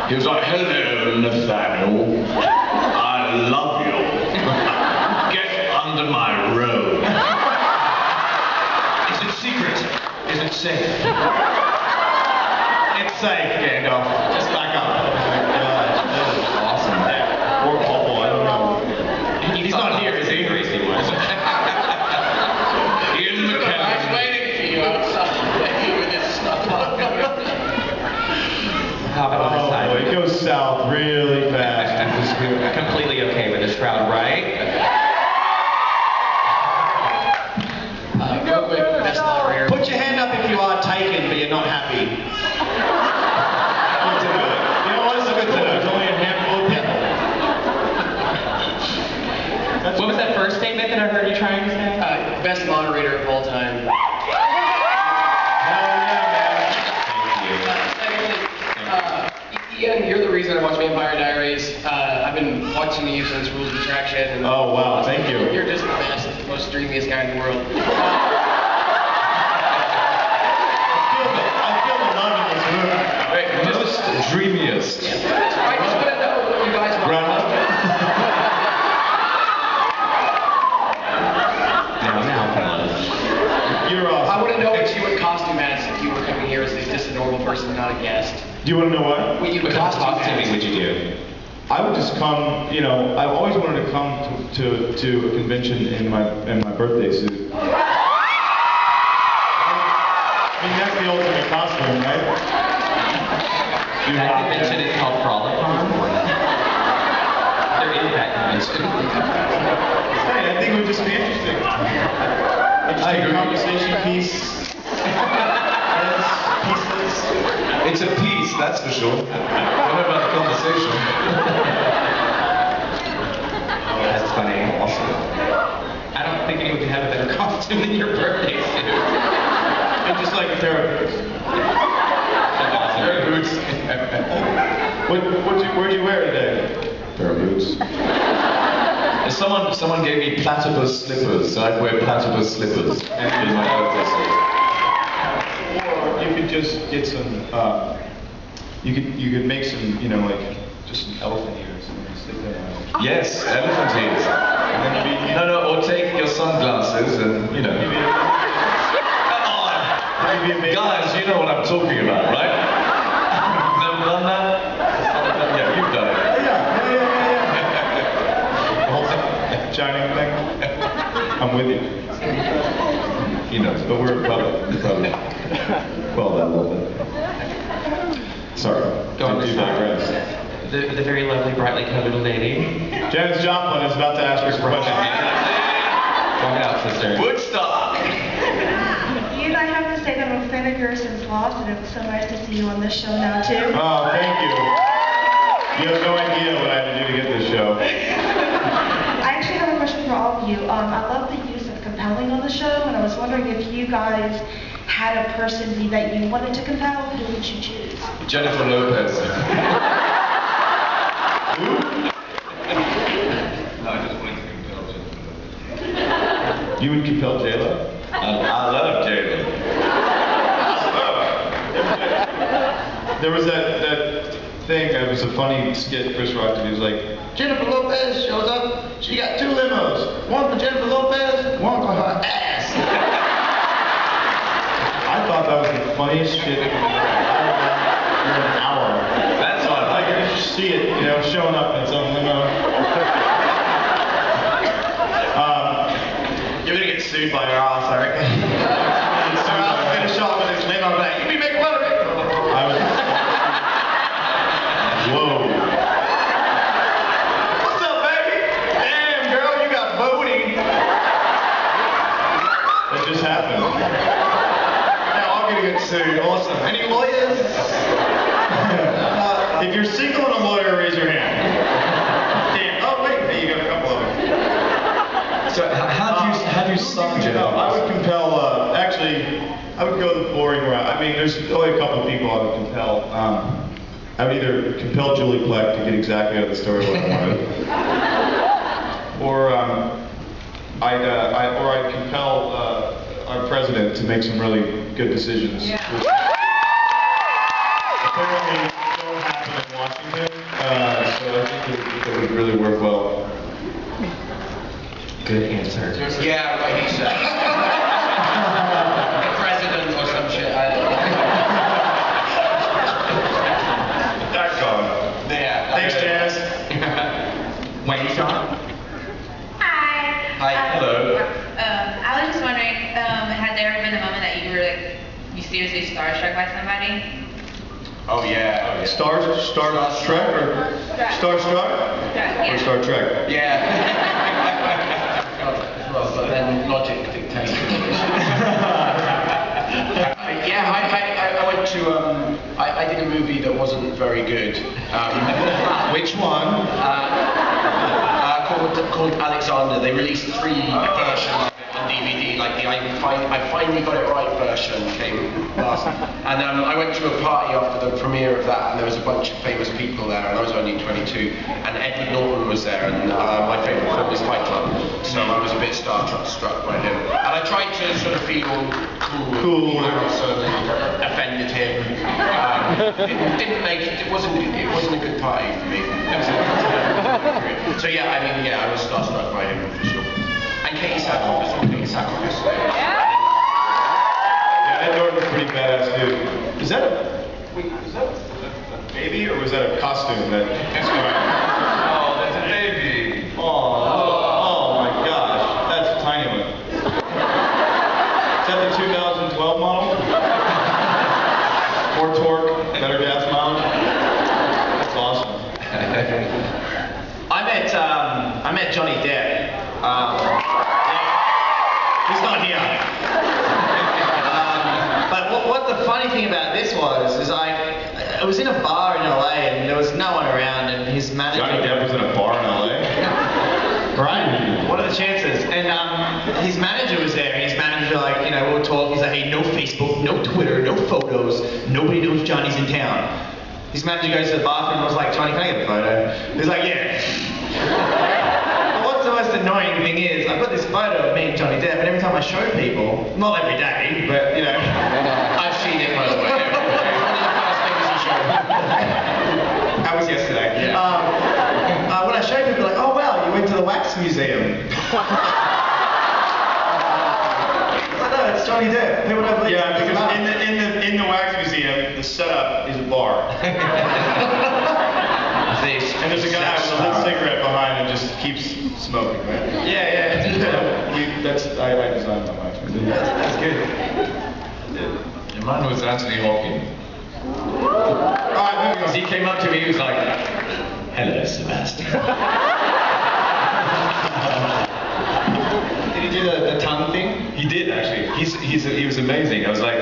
He was like, hello, Nathaniel. I love you. Get under my robe. Is it secret? Is it safe? It's safe, Gandalf. Just back up. Oh my gosh, that was awesome. Yeah. Or awful, I don't know. He's not here, is he? He was. Ian McKellen. I was waiting for you outside with this stuff on. Oh boy, it goes south really fast. Completely okay with this crowd, right? Real quick, best moderator. Put your hand up if you are taken, but you're not happy. That's a good. You know what? It's a good thing. There's only a handful of people. What was that first statement that I heard you trying to say? Best moderator of all time. Ian, you're the reason I watch Vampire Diaries. I've been watching you since Rules of Attraction. And oh wow, thank you. You're just the best, most dreamiest guy in the world. I feel the love in this room. Wait, most dreamiest. I just want to know what you guys want. Now, come on. You're awesome. I want to know what you would costume as if you were coming here as just a normal person, not a guest. Do you want to know what? What you What kind of costuming would you do? I would just come, you know, I've always wanted to come to a convention in my birthday suit. I mean, that's the ultimate costume, right? That convention is called Frolicon? They're in that convention. Hey, I think it would just be interesting. Interesting conversation piece. Pieces. It's a piece, that's for sure. What about the conversation? That's funny. Awesome. I don't think anyone could have a better costume than your birthday suit. And just like a pair of boots. Pair of boots. Where'd you wear today? Pair of boots. Someone gave me platypus slippers, so I'd wear platypus slippers in my birthday suit. Or you could just get some, you could make some, you know, like, just some elephant ears and stick them on. Yes, elephant ears. And then No, or take your sunglasses and, you know. maybe Guys, you know what I'm talking about, right? Never done that? Yeah, you've done it. Yeah. The whole shining thing. I'm with you. He knows, but we're in public. Well, that little bit. Sorry. Go Did you digress? The very lovely, brightly colored lady. Janis Joplin is about to ask her question. Walk it out, sister. Woodstock! Ian, I have to say that I'm a fan of yours since Lost, and it's so nice to see you on this show now, too. Oh, thank you. You have no idea what I had to do to get this show. I actually have a question for all of you. I love the use of compelling on the show, and I was wondering if you guys had a person that you wanted to compel, who would you choose? Jennifer Lopez. Who? No, I just wanted to compel Jennifer Lopez. You would compel J-Lo? I love J-Lo. There was that thing, it was a funny skit Chris Rock did. He was like, Jennifer Lopez shows up, she got 2 limos. One for Jennifer Lopez, one for her ass. I thought that was the funniest shit in an hour. That's all I Like, you just see it, you know, showing up in some limo. You're gonna get sued by your ass, I reckon. I'm gonna show up in this limo, like, you be making fun of me. Whoa. What's up, baby? Damn, girl, you got booty. That just happened. Now I'm gonna get sued. Awesome. Any lawyers? If you're single and a lawyer, raise your hand. Damn. Oh, wait. Hey, you got a couple of them. So how do you sum Jennifer? I would compel, actually, I would go the boring route. I mean, there's only a couple of people I would compel. I would either compel Julie Plec to get exactly out of the story what I wanted, or I'd compel our president to make some really good decisions. Yeah. Which apparently don't happen Washington, so I think it would really work well. Good answer. Yeah, like he said. The president or some shit, I don't know. That gone. Yeah. Thanks, Jazz. Wait, Sean? Hi. Hi. Hello. I was just wondering, had there ever been a moment that you were like, you seriously starstruck by somebody? Oh yeah. Star Trek or Starstruck? Yeah. Or Star Trek? Yeah. Well, but then logic dictates. Yeah, I went to, I did a movie that wasn't very good. Which one? Called Alexander. They released 3 versions of it on DVD. Like I finally got it right version came last. And I went to a party after the premiere of that, and there was a bunch of famous people there, and I was only 22. And Edward Norton was there, and my favourite film is Fight Club, so I was a bit struck by him. And I tried to sort of feel cool. So they offended him. Didn't make it. It wasn't a good party for me. So yeah, I mean, yeah, I was starstruck by him for sure. And Katie Sackhoff, I saw Katie Sackhoff yesterday. Yeah, Ed Norton's a pretty badass dude. Is that a baby or was that a costume that just went? Oh, that's a baby. Oh my gosh, that's a tiny one. Is that the 2012 model? More torque, better gas mileage. That's awesome. I met Johnny Depp. He's not here. But what the funny thing about this is I was in a bar in LA and there was no one around and his manager... Johnny Depp was in a bar in LA? Right? What are the chances? And his manager was there, and his manager, like, you know, we'll talk. He's like, hey, no Facebook, no Twitter, no photos. Nobody knows Johnny's in town. His manager goes to the bathroom and was like, Johnny, can I get a photo? He's like, yeah. But what's the most annoying thing is, I've got this photo of me and Johnny Depp, and every time I show people, not every day, but, you know, I've seen it, by the way. It's one of the first things you show. that was yesterday. Yeah. When I show people, like, oh wow, you went to the wax museum. I know, it's Johnny Depp. People don't believe Yeah, it's because not. in the wax museum, the setup is a bar. And there's a guy with a lit cigarette behind and just keeps smoking, right? Yeah. I designed that wax museum. That's good. Mine was Anthony Hopkins. Alright, moving on. He came up to me, he was like, hello, Sebastian. Did he do the tongue thing? He did, actually. He was amazing. I was like,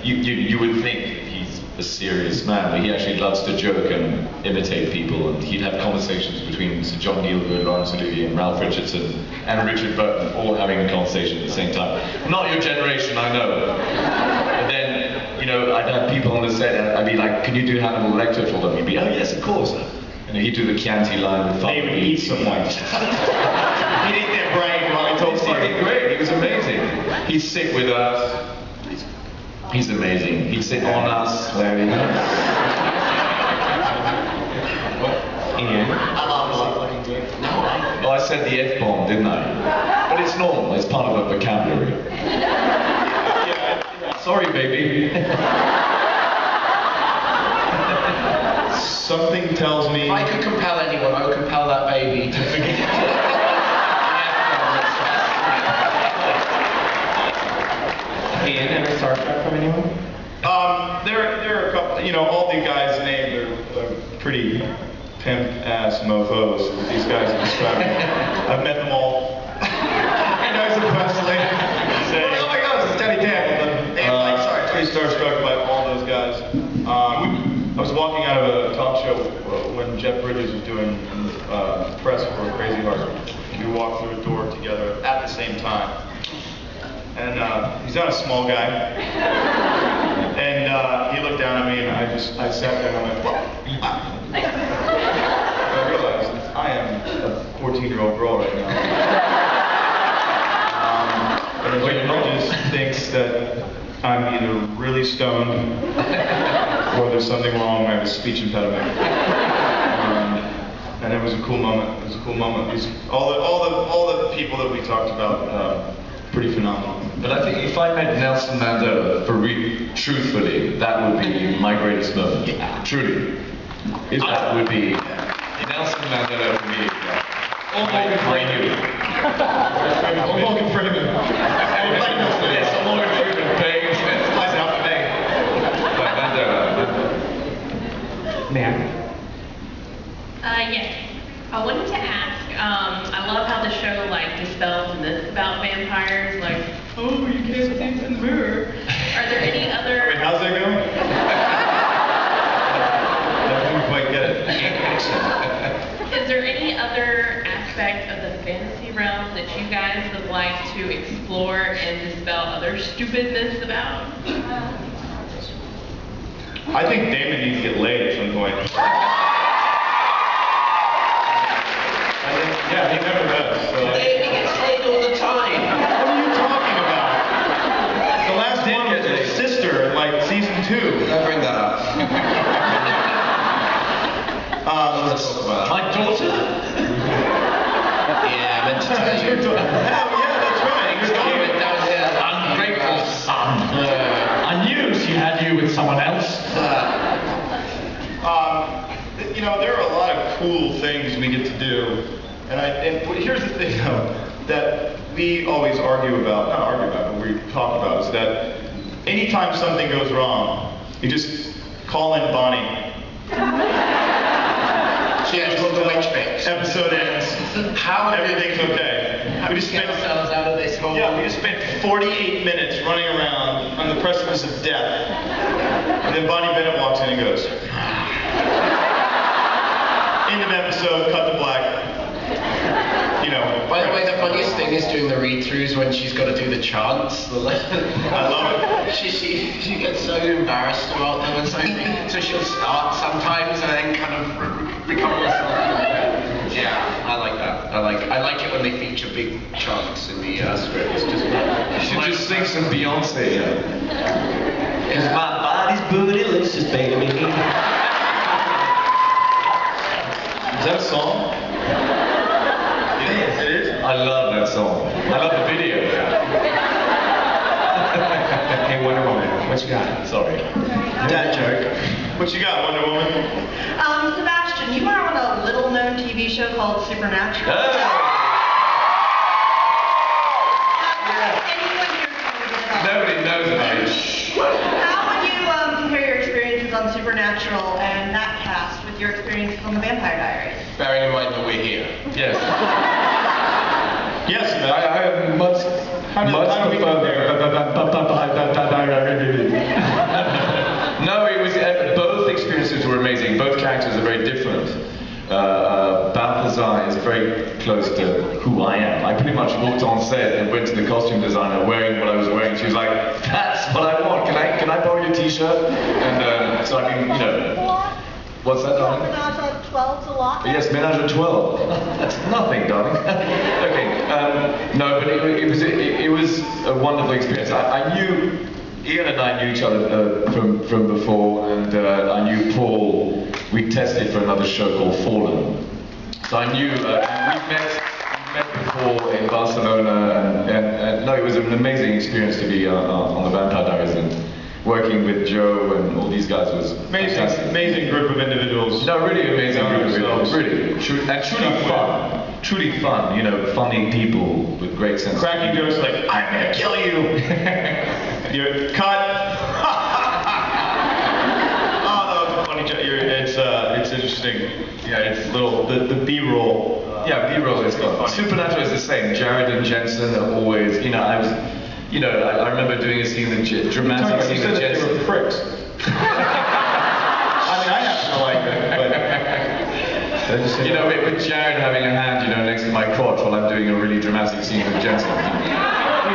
you would think he's a serious man, but he actually loves to joke and imitate people, and he'd have conversations between Sir John Gielgud, Laurence Olivier, and Ralph Richardson, and Richard Burton, all having a conversation at the same time. Not your generation, I know. But then, you know, I'd have people on the set, and I'd be like, can you do Hannibal Lecter for them? He'd be, oh yes, of course. And he'd do the Chianti line with They would eat someone. He'd eat their brain while he It's talks to fucking you. great. He was amazing. He'd sit with us. He's amazing. He'd sit on us. There we go. What? Ian? Well, I said the F-bomb, didn't I? But it's normal. It's part of our vocabulary. Sorry, baby. Something tells me... If I could compel anyone, I would compel that baby to forgive me. Ian, ever starstruck from anyone? There are a couple, you know, all the guys named are pretty pimp-ass mofos that these guys have described. I've met them all. I know them personally. Oh my God, it's Johnny Depp. Pretty starstruck by all those guys. I was walking out of a talk show when Jeff Bridges was doing press for Crazy Heart. We walked through a door together at the same time. And he's not a small guy. And he looked down at me and I sat there and I went, what? I realized I am a 14-year-old girl right now. And Jeff Bridges thinks that I'm either really stoned or there's something wrong, I have a speech impediment. And it was a cool moment. It was a cool moment. It was all the people that we talked about, pretty phenomenal. But I think if I met Nelson Mandela, truthfully, that would be my greatest moment. Truly. That would be Nelson Mandela for me. Or Morgan Freeman. Or Morgan Freeman. Yes, or Morgan Freeman paying. Flies out for me. Mandela. Yes. I wanted to ask, I love how the show like dispels myths about vampires, like, oh, you can't see in the mirror. Are there any other... Wait, how's that going? I didn't quite get it. Is there any other aspect of the fantasy realm that you guys would like to explore and dispel other stupid myths about? I think Damon needs to get laid at some point. Yeah, he never does. So. He gets laid all the time. What are you talking about? The last one was his sister in like season 2. Don't bring that up. Let's talk about My daughter? Yeah, I meant to tell you. Oh, yeah, that's right. Keep it down here. Ungrateful son. I knew she had you with someone else. You know, there are a lot of cool things we get to do, and here's the thing though, that we always argue about, not argue about, but we talk about, is that anytime something goes wrong, you just call in Bonnie. She has got the witch fix. Episode ends. How Everything's okay. How We we just get spent ourselves out of this hole? Yeah, we just spent 48 minutes running around on the precipice of death. And then Bonnie Bennett walks in and goes, end of episode, cut to black. You know. By the way, the funniest thing is doing the read-throughs when she's got to do the chants. I love it. She gets so embarrassed about them and so she'll start sometimes and then kind of recover herself. Yeah, I like that. I like it when they feature big chants in the script. It's just You should just sing some Beyonce. Cause my body's bootylicious, baby. Is that a song? It is? I love that song. I love the video. Hey, Wonder Woman, what you got? Sorry. Dad joke. What you got, Wonder Woman? Sebastian, you are on a little-known TV show called Supernatural. Oh. Anyone here familiar with it? Nobody knows about it. How would you compare your experiences on Supernatural and that cast with your experiences on the Vampire Diaries? bearing in mind that we're here. Yes. Yes, I have much do we compare? No, it was both experiences were amazing. Both characters are very different. Balthazar is very close to who I am. I pretty much walked on set and went to the costume designer wearing what I was wearing. She was like, "That's what I want. Can I borrow your T-shirt?" And so I mean, you know, what's that, darling? Menage a 12's a lot? Yes, Menage a 12. That's nothing, darling. Okay. No, but it was a wonderful experience. I knew. Ian and I knew each other from before, and I knew Paul. We tested for another show called Fallen. So I knew, we met before in Barcelona, and no, it was an amazing experience to be on the Vampire Diaries, and working with Joe and all these guys was fantastic. Amazing group of individuals. No, really amazing group of individuals. Really, and truly fun. Truly fun, you know, funny people with great sense. Cracking jokes like, "I'm gonna kill you." You're cut. Oh, that was a funny joke. It's interesting. Yeah, it's little the B-roll. Yeah, B-roll is fun. Supernatural is the same. Jared and Jensen are always, you know, I remember doing a scene with dramatic scene with They Jensen. were pricks. I mean, I happen to like them, but You know, with Jared having a hand, you know, next to my crotch while I'm doing a really dramatic scene with Jensen. We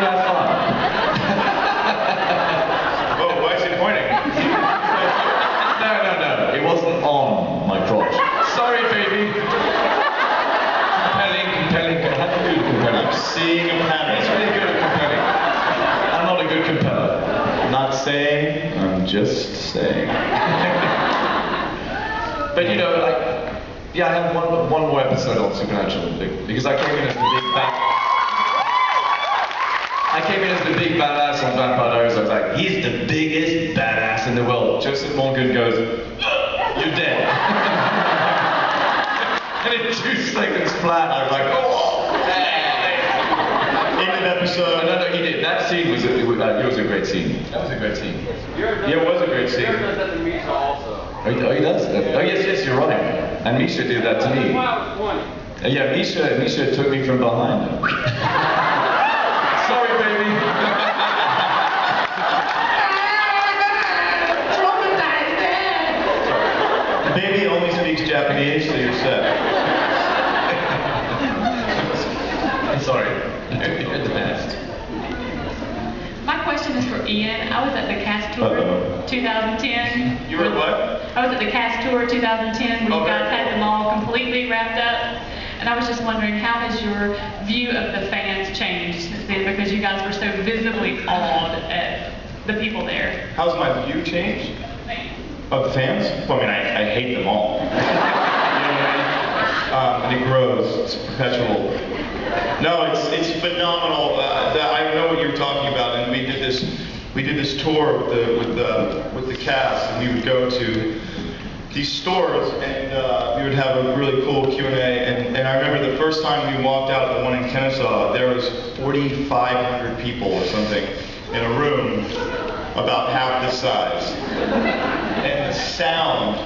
had fun. Oh, why is he pointing? No. It wasn't on my crotch. Sorry, baby. Compelling. How do you do compelling? I'm seeing a pattern. It's really good at compelling. I'm not a good compeller. I'm not saying, I'm just saying. But you know, like, yeah, I have one more episode on Supernatural because I came in as the big bad. I came in as the big badass on Vampire Diaries. I was like, he's the biggest badass in the world. Joseph Morgan goes, you're dead. And in 2 seconds flat, I was like, oh. In an episode. No, he did. That scene was it was a great scene. That was a great scene. Yeah, it was a great scene. Oh, he does? Oh, yes, you're right. And Misha did that to me. Yeah, Misha took me from behind. Sorry, baby. The baby only speaks Japanese, so you're set. I'm sorry. You're the best. My question is for Ian. I was at the cast tour Uh-oh. 2010. You were what? I was at the cast tour 2010 where you Okay. guys had them all completely wrapped up. And I was just wondering, how has your view of the fans changed since then? Because you guys were so visibly awed at the people there. How's my view changed? Of the fans? Well, I mean, I hate them all. You know what I mean? And it grows. It's perpetual. No, it's phenomenal. I know what you're talking about, and we did this tour with the cast, and we would go to these stores, and we would have a really cool Q&A. And I remember the first time we walked out of the one in Kennesaw, there was 4,500 people or something in a room about half this size. And the sound,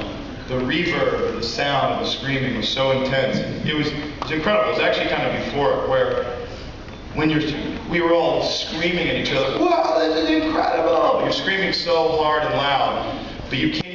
the reverb, the sound of the screaming was so intense. It was incredible. It was actually kind of euphoric, where we were all screaming at each other, wow, this is incredible! You're screaming so hard and loud, but you can't